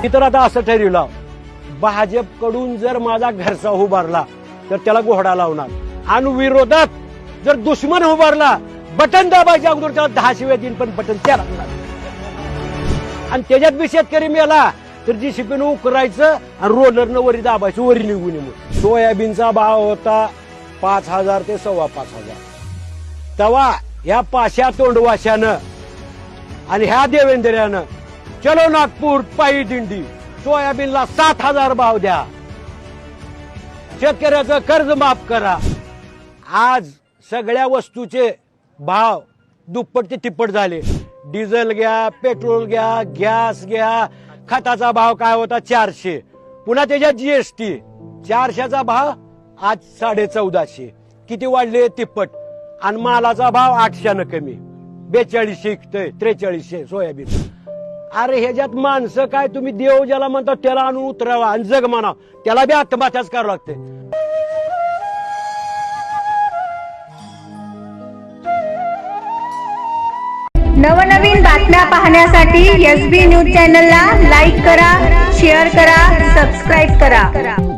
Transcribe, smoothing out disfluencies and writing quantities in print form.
मी तर आता असं ठरवलं, भाजपकडून जर माझा घरचा उभारला तर त्याला घोडा लावणार, आणि विरोधात जर दुश्मन उभारला बटन दाबायच्या अगोदर त्याला 10 शिव्या दिन पण बटन त्या लागणार. आणि त्याच्यात बी शेतकरी मेला तर जीसीपीनं उकरायचं आणि रोलरनं वरी दाबायचं, वरी निघून येऊन. सोयाबीनचा भाव होता 5,000 ते 5,500. तेव्हा ह्या पाशा तोंडवाशानं आणि ह्या देवेंद्र्यानं चलो नागपूर पायी दिंडी, सोयाबीनला 7,000 भाव द्या, शेतकऱ्याचं कर्ज माफ करा. आज सगळ्या वस्तूचे भाव दुप्पट ते तिप्पट झाले. डिझेल घ्या, पेट्रोल घ्या, गॅस घ्या. खताचा भाव काय होता 400, पुन्हा त्याच्यात जीएसटी. 400चा भाव आज 1450. किती वाढले? तिप्पट. आणि मालाचा भाव 800 कमी, 4200 इकतय, 4300 सोयाबीन. अरे ह्याच्यात माणसं काय, तुम्ही देव ज्याला म्हणता त्याला आणून उतरावा आणि जग म्हणा, त्याला बी आत्महत्याच करावं लागते. नवनवीन बातम्या पाहण्यासाठी SB न्यूज चॅनलला लाईक करा, शेअर करा, सबस्क्राईब करा.